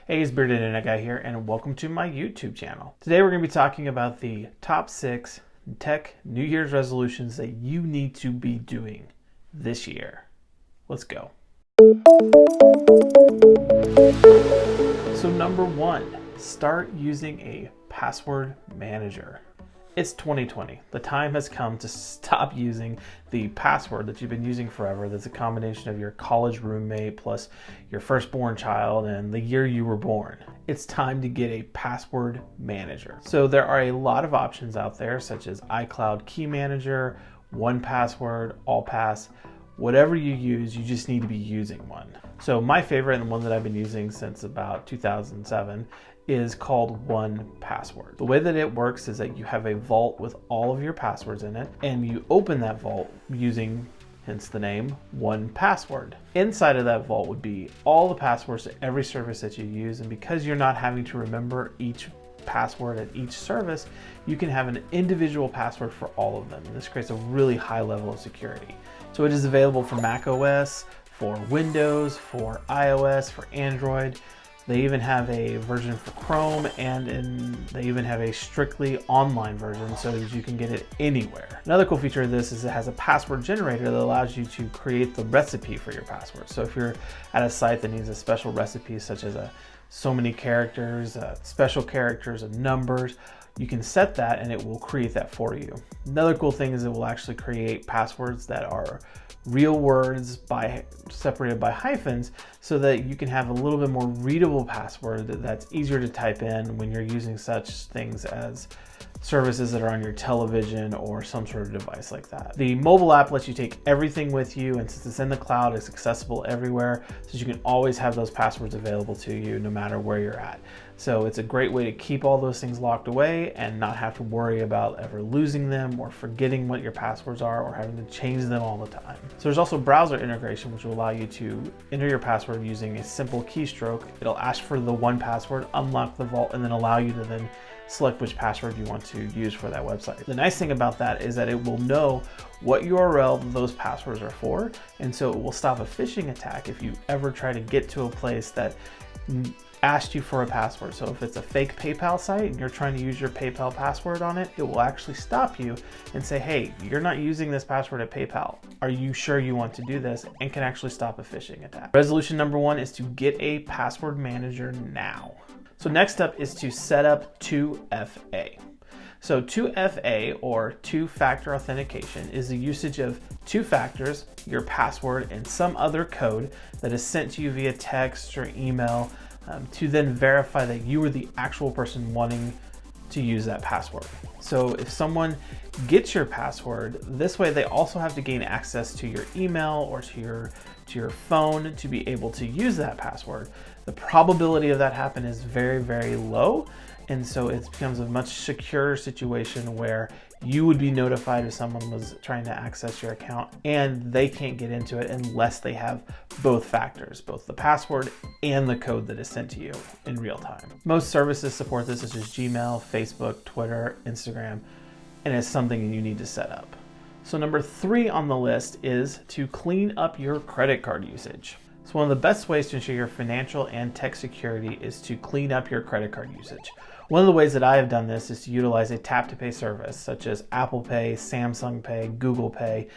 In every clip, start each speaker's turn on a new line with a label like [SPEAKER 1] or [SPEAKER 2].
[SPEAKER 1] Hey, it's Bearded Internet Guy here, and welcome to my YouTube channel. Today we're going to be talking about the top 6 tech New Year's resolutions that you need to be doing this year. Let's go. So number 1, start using a password manager. It's 2020. The time has come to stop using the password that you've been using forever. That's a combination of your college roommate plus your firstborn child and the year you were born. It's time to get a password manager. So there are a lot of options out there, such as iCloud Key Manager, 1Password, AllPass. Whatever you use, you just need to be using one. So my favorite, and the one that I've been using since about 2007, is called 1Password. The way that it works is that you have a vault with all of your passwords in it, and you open that vault using, hence the name, 1Password. Inside of that vault would be all the passwords to every service that you use, and because you're not having to remember each password at each service, you can have an individual password for all of them, and this creates a really high level of security. So it is available for Mac OS, for Windows, for iOS, for Android. They even have a version for Chrome, and they even have a strictly online version so that you can get it anywhere. Another cool feature of this is it has a password generator that allows you to create the recipe for your password. So if you're at a site that needs a special recipe, such as so many characters, special characters, and numbers, you can set that and it will create that for you. Another cool thing is it will actually create passwords that are real words separated by hyphens, so that you can have a little bit more readable password that's easier to type in when you're using such things as services that are on your television or some sort of device like that. The mobile app lets you take everything with you, and since it's in the cloud, it's accessible everywhere, so you can always have those passwords available to you no matter where you're at. So it's a great way to keep all those things locked away and not have to worry about ever losing them or forgetting what your passwords are or having to change them all the time. So there's also browser integration, which will allow you to enter your password using a simple keystroke. It'll ask for the 1Password, unlock the vault, and then allow you to then select which password you want to use for that website. The nice thing about that is that it will know what URL those passwords are for, and so it will stop a phishing attack if you ever try to get to a place that asked you for a password. So if it's a fake PayPal site and you're trying to use your PayPal password on it, it will actually stop you and say, hey, you're not using this password at PayPal. Are you sure you want to do this? And can actually stop a phishing attack. Resolution number 1 is to get a password manager now. So next up is to set up 2FA. So 2FA, or two-factor authentication, is the usage of 2 factors, your password, and some other code that is sent to you via text or email to then verify that you are the actual person wanting to use that password. So if someone gets your password, this way they also have to gain access to your email or to your phone to be able to use that password. The probability of that happen is very, very low. And so it becomes a much secure situation where you would be notified if someone was trying to access your account, and they can't get into it unless they have both factors, both the password and the code that is sent to you in real time. Most services support this, such as Gmail, Facebook, Twitter, Instagram, and it's something you need to set up. So number 3 on the list is to clean up your credit card usage. So one of the best ways to ensure your financial and tech security is to clean up your credit card usage. One of the ways that I have done this is to utilize a tap-to-pay service such as Apple Pay, Samsung Pay, Google Pay,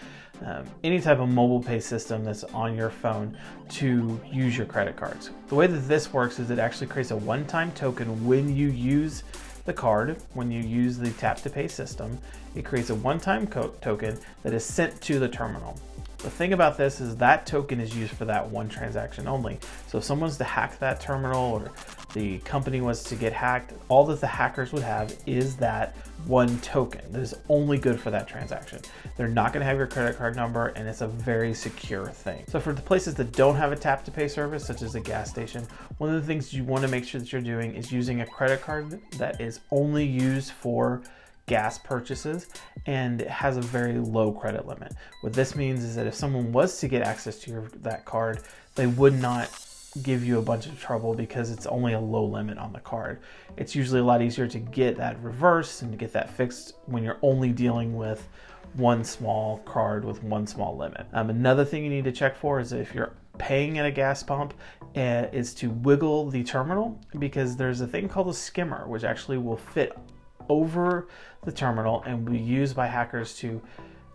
[SPEAKER 1] any type of mobile pay system that's on your phone to use your credit cards. The way that this works is it actually creates a one-time token when you use the card. When you use the tap-to-pay system, it creates a one-time token that is sent to the terminal. The thing about this is that token is used for that one transaction only. So if someone's to hack that terminal or the company was to get hacked, all that the hackers would have is that one token that is only good for that transaction. They're not going to have your credit card number, and it's a very secure thing. So for the places that don't have a tap to pay service, such as a gas station, one of the things you want to make sure that you're doing is using a credit card that is only used for gas purchases and it has a very low credit limit. What this means is that if someone was to get access to that card, they would not give you a bunch of trouble because it's only a low limit on the card. It's usually a lot easier to get that reversed and to get that fixed when you're only dealing with one small card with one small limit. Another thing you need to check for is if you're paying at a gas pump is to wiggle the terminal, because there's a thing called a skimmer, which actually will fit over the terminal and be used by hackers to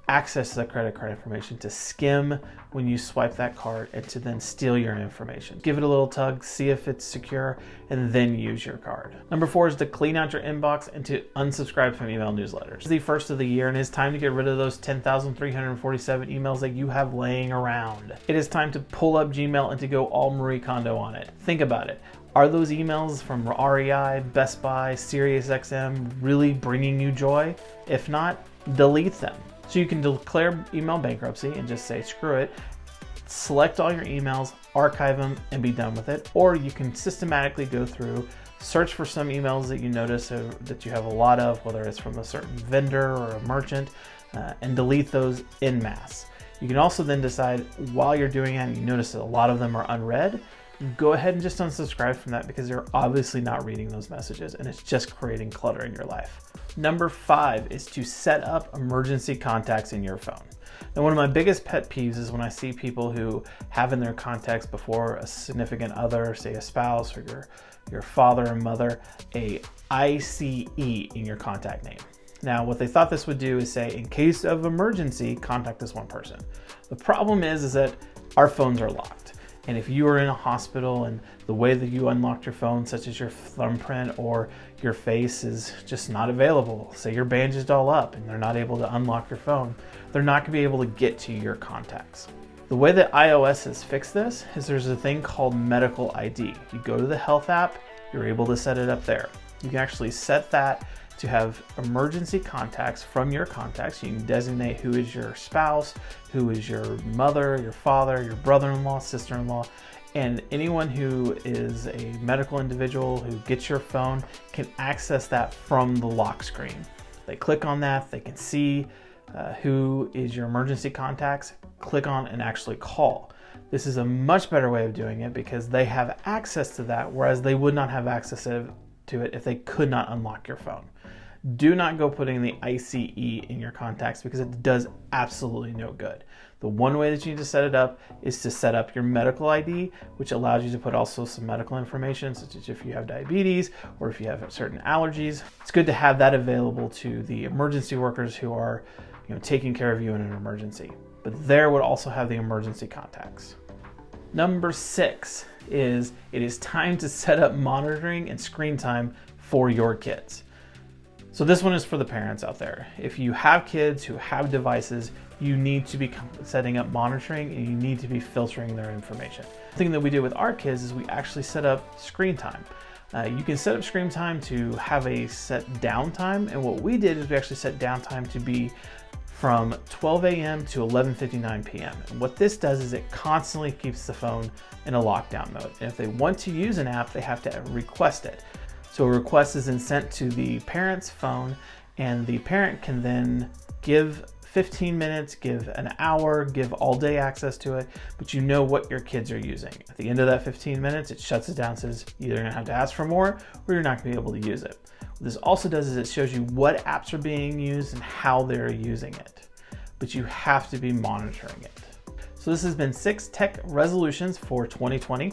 [SPEAKER 1] access the credit card information, to skim when you swipe that card, and to then steal your information. Give it a little tug, see if it's secure, and then use your card. Number 4 is to clean out your inbox and to unsubscribe from email newsletters. It's the first of the year, and it's time to get rid of those 10,347 emails that you have laying around. It is time to pull up Gmail and to go all Marie Kondo on it. Think about it. Are those emails from REI, Best Buy, SiriusXM really bringing you joy? If not, delete them. So you can declare email bankruptcy and just say, screw it, select all your emails, archive them, and be done with it. Or you can systematically go through, search for some emails that you notice that you have a lot of, whether it's from a certain vendor or a merchant, and delete those en masse. You can also then decide, while you're doing it and you notice that a lot of them are unread, go ahead and just unsubscribe from that, because you're obviously not reading those messages and it's just creating clutter in your life. Number 5 is to set up emergency contacts in your phone. Now, one of my biggest pet peeves is when I see people who have in their contacts before a significant other, say a spouse or your father and mother, a ICE in your contact name. Now, what they thought this would do is say, in case of emergency, contact this one person. The problem is that our phones are locked. And if you are in a hospital and the way that you unlocked your phone, such as your thumbprint or your face, is just not available, say you're bandaged all up and they're not able to unlock your phone, they're not going to be able to get to your contacts. The way that iOS has fixed this is there's a thing called Medical ID. You go to the Health app, you're able to set it up there. You can actually set that to have emergency contacts from your contacts. You can designate who is your spouse, who is your mother, your father, your brother-in-law, sister-in-law, and anyone who is a medical individual who gets your phone can access that from the lock screen. They click on that, they can see who is your emergency contacts, click on and actually call. This is a much better way of doing it because they have access to that, whereas they would not have access to it if they could not unlock your phone. Do not go putting the ICE in your contacts because it does absolutely no good. The one way that you need to set it up is to set up your medical ID, which allows you to put also some medical information, such as if you have diabetes or if you have certain allergies. It's good to have that available to the emergency workers who are, taking care of you in an emergency. But there would also have the emergency contacts. Number 6 is it is time to set up monitoring and screen time for your kids. So this one is for the parents out there. If you have kids who have devices, you need to be setting up monitoring and you need to be filtering their information. The thing that we do with our kids is we actually set up screen time. You can set up screen time to have a set downtime, and what we did is we actually set downtime to be from 12 a.m. to 11:59 p.m. And what this does is it constantly keeps the phone in a lockdown mode. And if they want to use an app, they have to request it. So a request is then sent to the parent's phone, and the parent can then give 15 minutes, give an hour, give all day access to it, but you know what your kids are using. At the end of that 15 minutes, it shuts it down, says you're gonna have to ask for more or you're not gonna be able to use it. What this also does is it shows you what apps are being used and how they're using it, but you have to be monitoring it. So this has been 6 tech resolutions for 2020.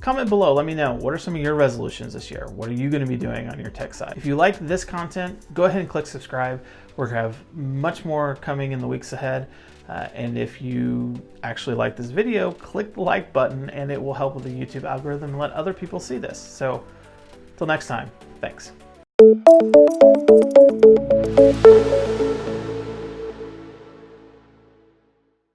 [SPEAKER 1] Comment below, let me know, what are some of your resolutions this year? What are you gonna be doing on your tech side? If you like this content, go ahead and click subscribe. We're gonna have much more coming in the weeks ahead. And if you actually like this video, click the like button and it will help with the YouTube algorithm and let other people see this. So, till next time, thanks.